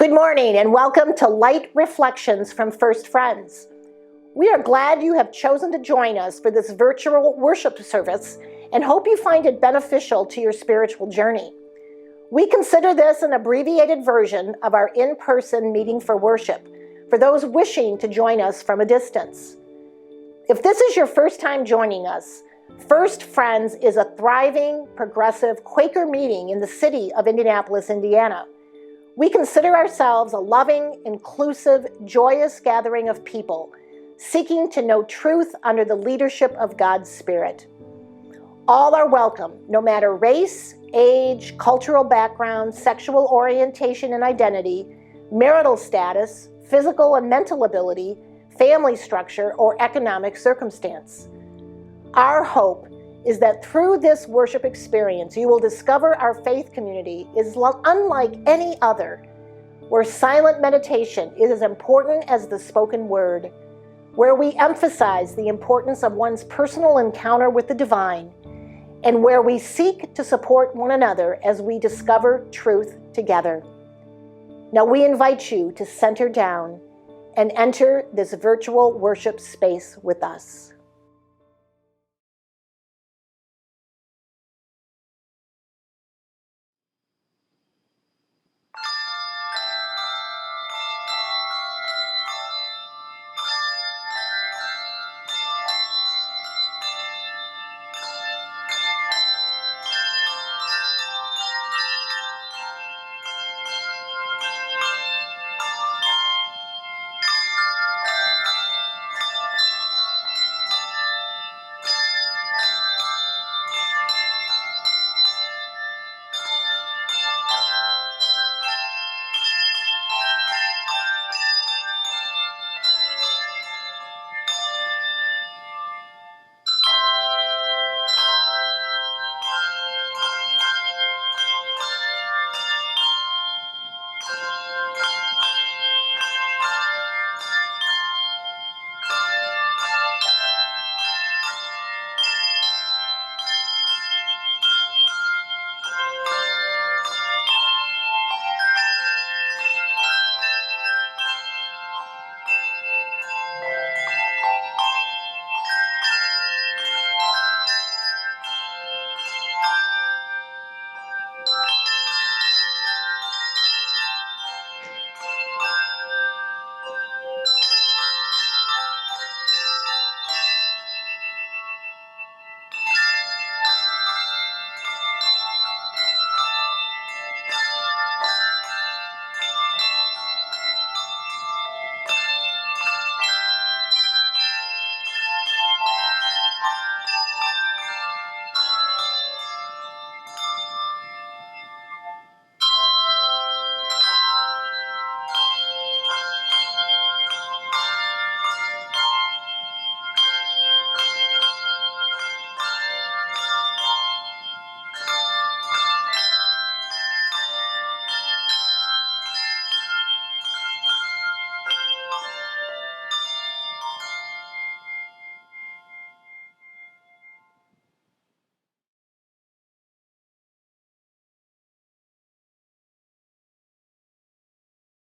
Good morning and welcome to Light Reflections from First Friends. We are glad you have chosen to join us for this virtual worship service and hope you find it beneficial to your spiritual journey. We consider this an abbreviated version of our in-person meeting for worship for those wishing to join us from a distance. If this is your first time joining us, First Friends is a thriving, progressive Quaker meeting in the city of Indianapolis, Indiana. We consider ourselves a loving, inclusive, joyous gathering of people seeking to know truth under the leadership of God's Spirit. All are welcome, no matter race, age, cultural background, sexual orientation and identity, marital status, physical and mental ability, family structure, or economic circumstance. Our hope is that through this worship experience, you will discover our faith community is unlike any other, where silent meditation is as important as the spoken word, where we emphasize the importance of one's personal encounter with the divine, and where we seek to support one another as we discover truth together. Now we invite you to center down and enter this virtual worship space with us.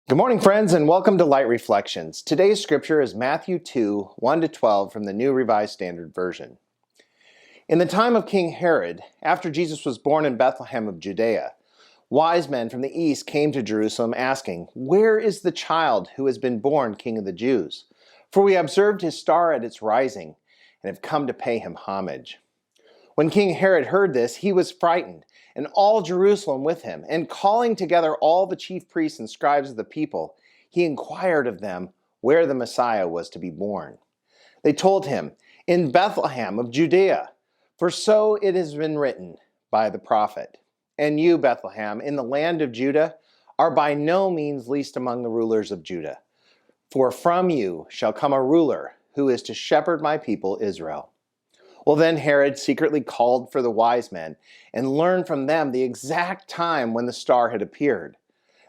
Good morning, friends, and welcome to Light Reflections. Today's scripture is Matthew 2, 1-12 from the New Revised Standard Version. In the time of King Herod, after Jesus was born in Bethlehem of Judea, wise men from the east came to Jerusalem asking, "Where is the child who has been born King of the Jews? For we observed his star at its rising and have come to pay him homage." When King Herod heard this, he was frightened, and all Jerusalem with him. And calling together all the chief priests and scribes of the people, he inquired of them where the Messiah was to be born. They told him, "In Bethlehem of Judea, for so it has been written by the prophet. And you, Bethlehem, in the land of Judah, are by no means least among the rulers of Judah. For from you shall come a ruler who is to shepherd my people Israel." Well, then Herod secretly called for the wise men and learned from them the exact time when the star had appeared.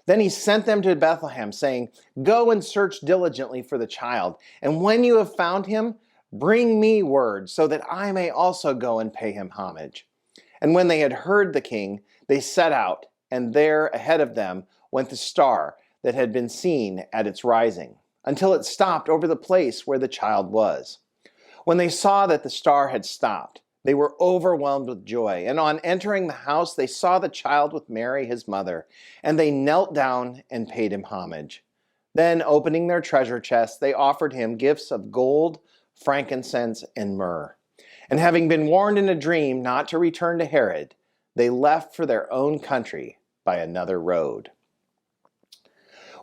Then he sent them to Bethlehem, saying, "Go and search diligently for the child, and when you have found him, bring me word, so that I may also go and pay him homage." And when they had heard the king, they set out, and there ahead of them went the star, that had been seen at its rising, until it stopped over the place where the child was. When they saw that the star had stopped, they were overwhelmed with joy, and on entering the house they saw the child with Mary his mother, and they knelt down and paid him homage. Then, opening their treasure chests, they offered him gifts of gold, frankincense, and myrrh. And having been warned in a dream not to return to Herod, they left for their own country by another road.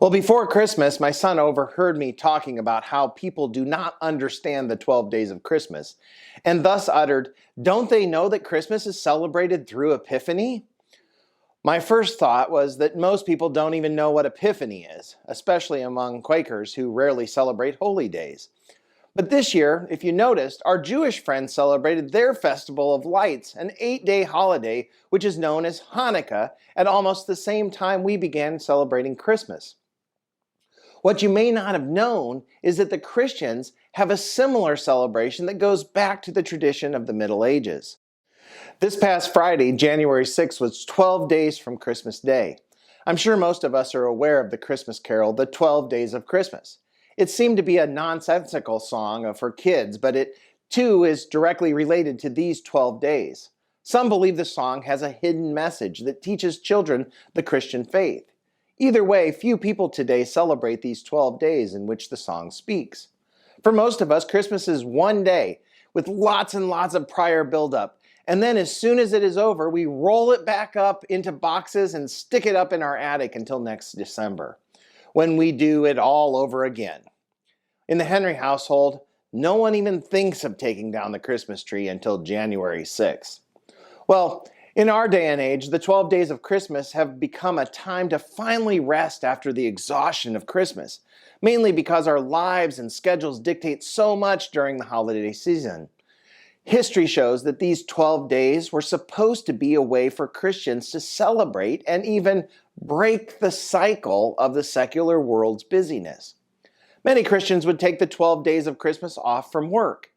Well, before Christmas, my son overheard me talking about how people do not understand the 12 days of Christmas, and thus uttered, "Don't they know that Christmas is celebrated through Epiphany?" My first thought was that most people don't even know what Epiphany is, especially among Quakers who rarely celebrate holy days. But this year, if you noticed, our Jewish friends celebrated their Festival of Lights, an 8-day holiday which is known as Hanukkah, at almost the same time we began celebrating Christmas. What you may not have known is that the Christians have a similar celebration that goes back to the tradition of the Middle Ages. This past Friday, January 6th, was 12 days from Christmas Day. I'm sure most of us are aware of the Christmas carol, The 12 Days of Christmas. It seemed to be a nonsensical song for kids, but it too is directly related to these 12 days. Some believe the song has a hidden message that teaches children the Christian faith. Either way, few people today celebrate these 12 days in which the song speaks. For most of us, Christmas is one day with lots and lots of prior buildup. And then as soon as it is over, we roll it back up into boxes and stick it up in our attic until next December, when we do it all over again. In the Henry household, no one even thinks of taking down the Christmas tree until January 6th. Well, in our day and age, the 12 days of Christmas have become a time to finally rest after the exhaustion of Christmas, mainly because our lives and schedules dictate so much during the holiday season. History shows that these 12 days were supposed to be a way for Christians to celebrate and even break the cycle of the secular world's busyness. Many Christians would take the 12 days of Christmas off from work.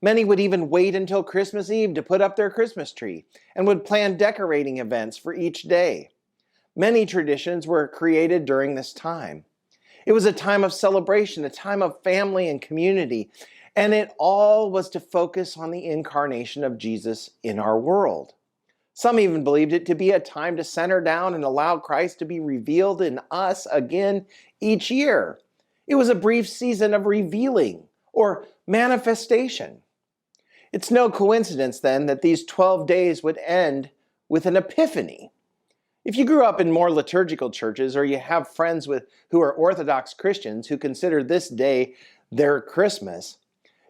Many would even wait until Christmas Eve to put up their Christmas tree and would plan decorating events for each day. Many traditions were created during this time. It was a time of celebration, a time of family and community, and it all was to focus on the incarnation of Jesus in our world. Some even believed it to be a time to center down and allow Christ to be revealed in us again each year. It was a brief season of revealing or manifestation. It's no coincidence then that these 12 days would end with an epiphany. If you grew up in more liturgical churches or you have friends who are Orthodox Christians who consider this day their Christmas,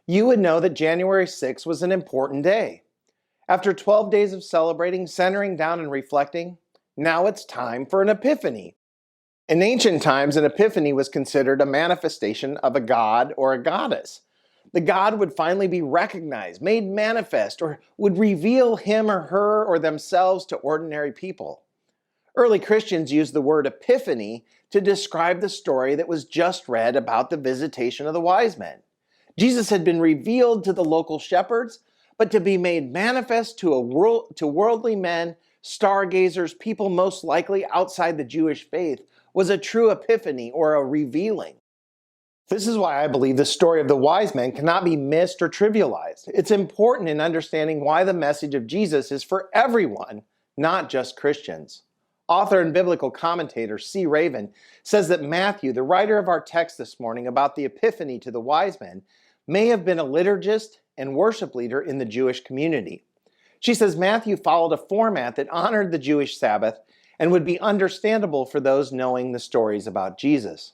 you would know that January 6th was an important day. After 12 days of celebrating, centering down and reflecting, now it's time for an epiphany. In ancient times, an epiphany was considered a manifestation of a god or a goddess. The god would finally be recognized, made manifest, or would reveal him or her or themselves to ordinary people. Early Christians used the word epiphany to describe the story that was just read about the visitation of the wise men. Jesus had been revealed to the local shepherds, but to be made manifest to worldly men, stargazers, people most likely outside the Jewish faith, was a true epiphany or a revealing. This is why I believe the story of the wise men cannot be missed or trivialized. It's important in understanding why the message of Jesus is for everyone, not just Christians. Author and biblical commentator C. Raven says that Matthew, the writer of our text this morning about the epiphany to the wise men, may have been a liturgist and worship leader in the Jewish community. She says Matthew followed a format that honored the Jewish Sabbath and would be understandable for those knowing the stories about Jesus.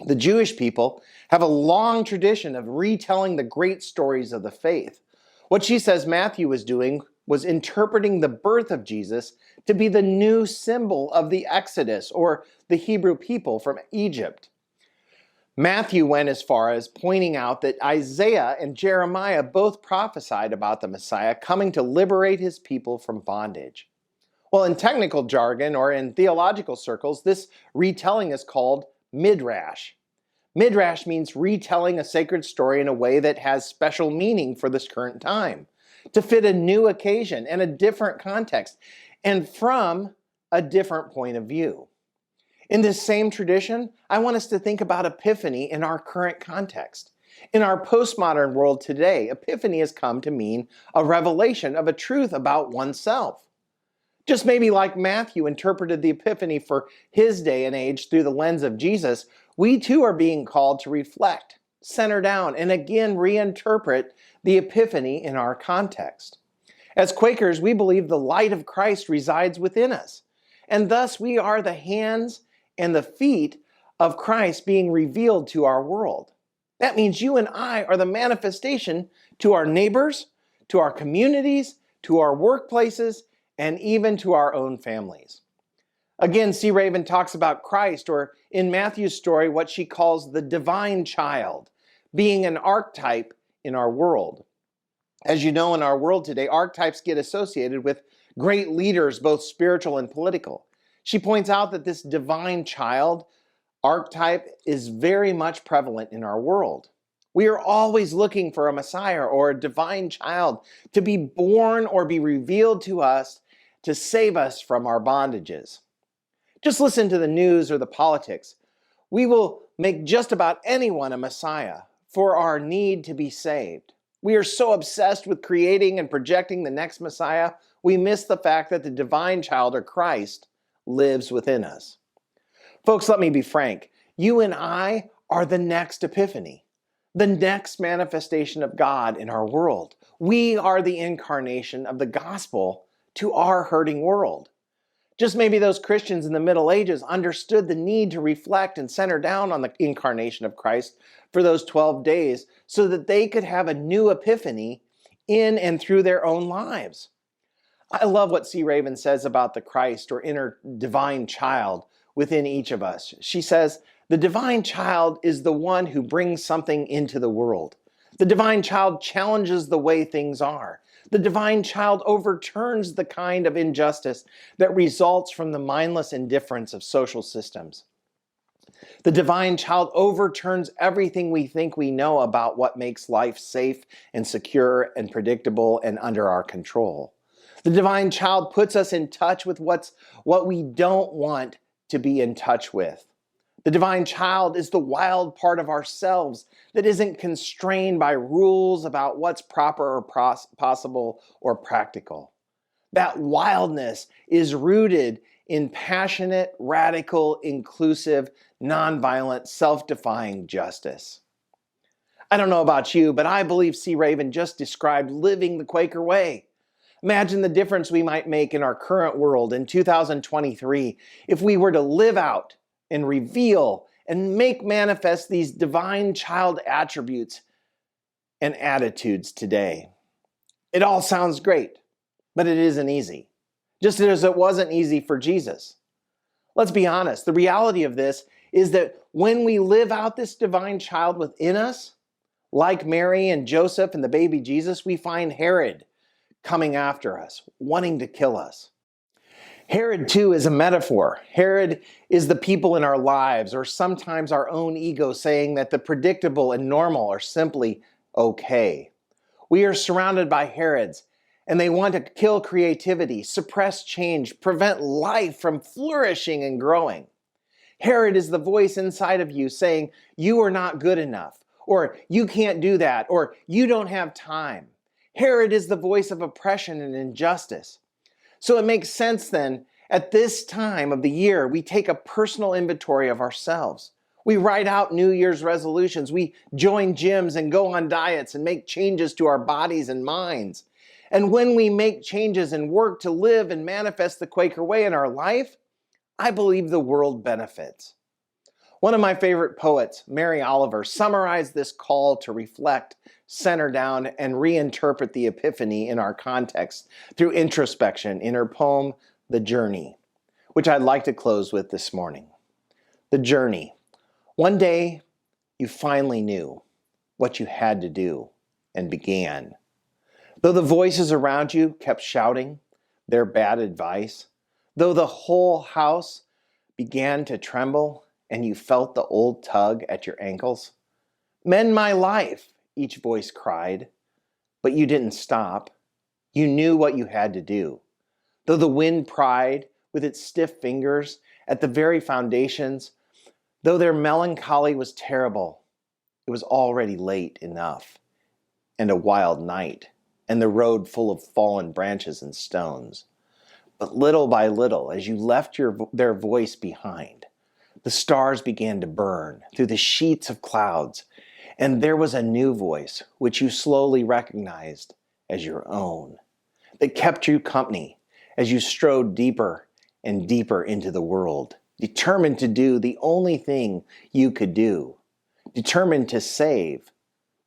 The Jewish people have a long tradition of retelling the great stories of the faith. What she says Matthew was doing was interpreting the birth of Jesus to be the new symbol of the Exodus, or the Hebrew people from Egypt. Matthew went as far as pointing out that Isaiah and Jeremiah both prophesied about the Messiah coming to liberate his people from bondage. Well, in technical jargon or in theological circles, this retelling is called midrash. Midrash means retelling a sacred story in a way that has special meaning for this current time, to fit a new occasion and a different context, and from a different point of view. In this same tradition, I want us to think about Epiphany in our current context. In our postmodern world today, Epiphany has come to mean a revelation of a truth about oneself. Just maybe like Matthew interpreted the Epiphany for his day and age through the lens of Jesus, we too are being called to reflect, center down, and again reinterpret the Epiphany in our context. As Quakers, we believe the light of Christ resides within us, and thus we are the hands and the feet of Christ being revealed to our world. That means you and I are the manifestation to our neighbors, to our communities, to our workplaces, and even to our own families. Again, C. Raven talks about Christ, or in Matthew's story, what she calls the divine child, being an archetype in our world. As you know, in our world today, archetypes get associated with great leaders, both spiritual and political. She points out that this divine child archetype is very much prevalent in our world. We are always looking for a Messiah or a divine child to be born or be revealed to us to save us from our bondages. Just listen to the news or the politics. We will make just about anyone a Messiah for our need to be saved. We are so obsessed with creating and projecting the next Messiah, we miss the fact that the divine child, or Christ, lives within us. Folks, let me be frank. You and I are the next Epiphany, the next manifestation of God in our world. We are the incarnation of the gospel to our hurting world. Just maybe those Christians in the Middle Ages understood the need to reflect and center down on the incarnation of Christ for those 12 days so that they could have a new epiphany in and through their own lives. I love what C. Raven says about the Christ, or inner divine child, within each of us. She says, the divine child is the one who brings something into the world. The divine child challenges the way things are. The divine child overturns the kind of injustice that results from the mindless indifference of social systems. The divine child overturns everything we think we know about what makes life safe and secure and predictable and under our control. The divine child puts us in touch with what we don't want to be in touch with. The divine child is the wild part of ourselves that isn't constrained by rules about what's proper or possible or practical. That wildness is rooted in passionate, radical, inclusive, nonviolent, self-defying justice. I don't know about you, but I believe C. Raven just described living the Quaker way. Imagine the difference we might make in our current world in 2023 if we were to live out and reveal and make manifest these divine child attributes and attitudes today. It all sounds great, but it isn't easy. Just as it wasn't easy for Jesus. Let's be honest, the reality of this is that when we live out this divine child within us, like Mary and Joseph and the baby Jesus, we find Herod coming after us, wanting to kill us. Herod, too, is a metaphor. Herod is the people in our lives, or sometimes our own ego, saying that the predictable and normal are simply okay. We are surrounded by Herods, and they want to kill creativity, suppress change, prevent life from flourishing and growing. Herod is the voice inside of you saying, you are not good enough, or you can't do that, or you don't have time. Herod is the voice of oppression and injustice. So it makes sense then, at this time of the year, we take a personal inventory of ourselves. We write out New Year's resolutions. We join gyms and go on diets and make changes to our bodies and minds. And when we make changes and work to live and manifest the Quaker way in our life, I believe the world benefits. One of my favorite poets, Mary Oliver, summarized this call to reflect, center down, and reinterpret the Epiphany in our context through introspection in her poem, The Journey, which I'd like to close with this morning. The journey. One day, you finally knew what you had to do and began. Though the voices around you kept shouting their bad advice, though the whole house began to tremble and you felt the old tug at your ankles, mend my life, each voice cried, but you didn't stop. You knew what you had to do. Though the wind pried with its stiff fingers at the very foundations, though their melancholy was terrible, it was already late enough, and a wild night, and the road full of fallen branches and stones. But little by little, as you left their voice behind, the stars began to burn through the sheets of clouds, and there was a new voice which you slowly recognized as your own, that kept you company as you strode deeper and deeper into the world, determined to do the only thing you could do, determined to save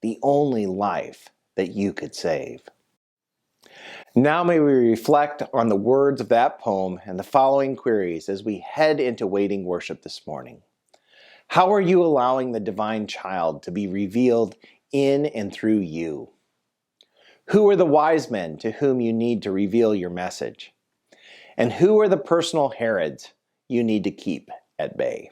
the only life that you could save. Now may we reflect on the words of that poem and the following queries as we head into waiting worship this morning. How are you allowing the divine child to be revealed in and through you? Who are the wise men to whom you need to reveal your message? And who are the personal Herods you need to keep at bay?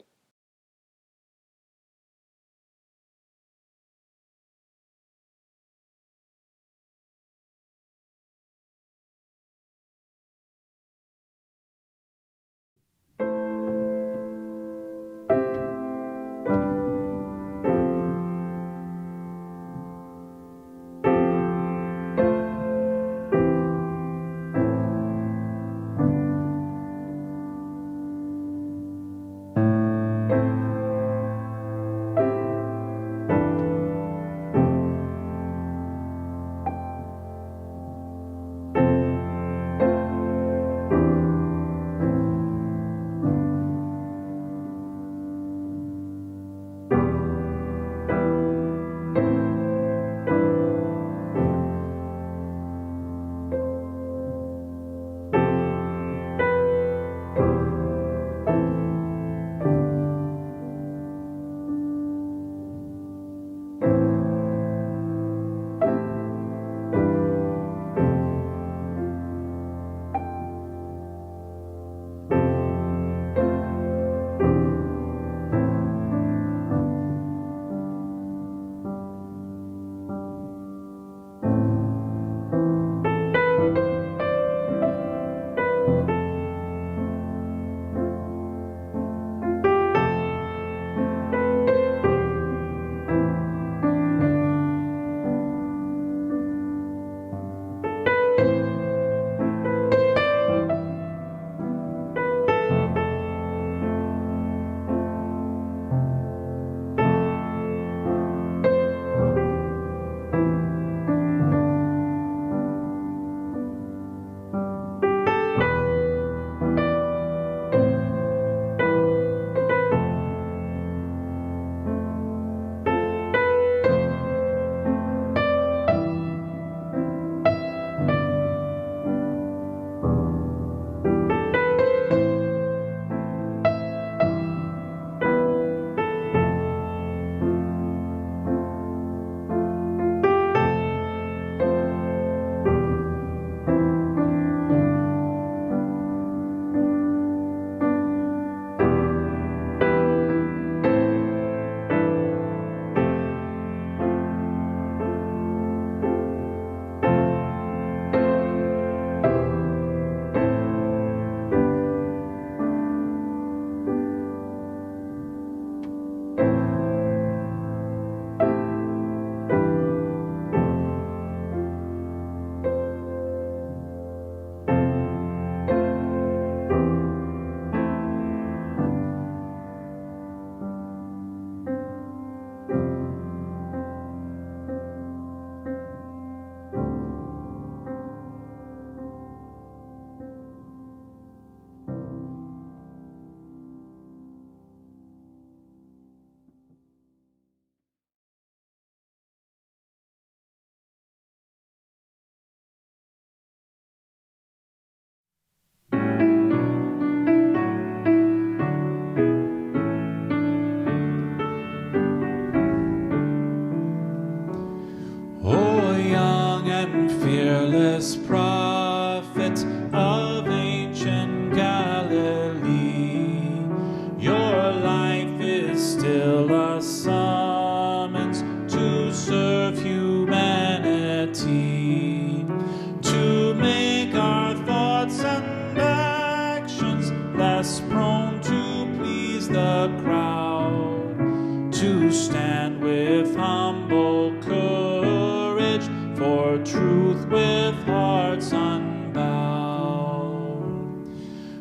to stand with humble courage for truth with hearts unbowed.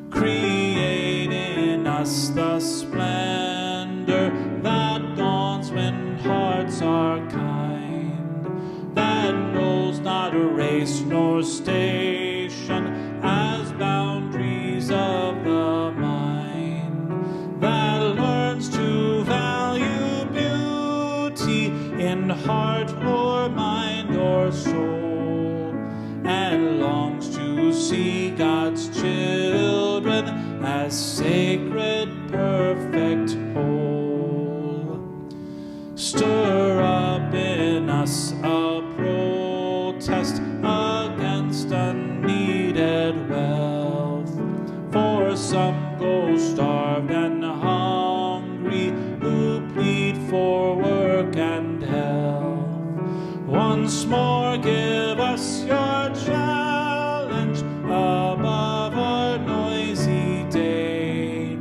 Create in us the splendor that dawns when hearts are kind, that knows not race nor station as boundaries of the mind, that learns to value beauty in heart or mind or soul, and longs to see God's children as sacred, perfect, whole. Stir up in us a protest against unneeded wealth, for some go starved and hungry who plead for work and health. Once more give us your challenge above our noisy day,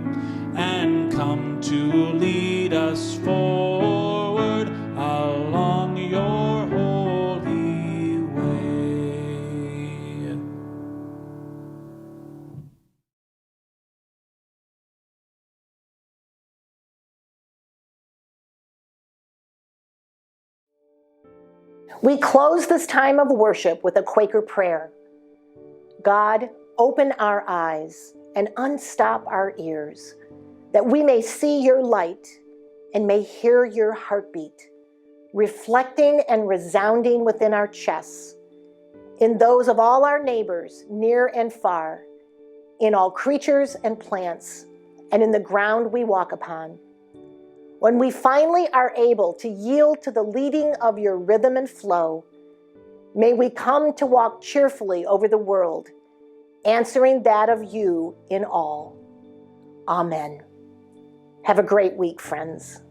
and come to lead us forward along your holy way. We close this time of worship with a Quaker prayer. God, open our eyes and unstop our ears, that we may see your light and may hear your heartbeat, reflecting and resounding within our chests, in those of all our neighbors, near and far, in all creatures and plants, and in the ground we walk upon. When we finally are able to yield to the leading of your rhythm and flow, may we come to walk cheerfully over the world, answering that of you in all. Amen. Have a great week, friends.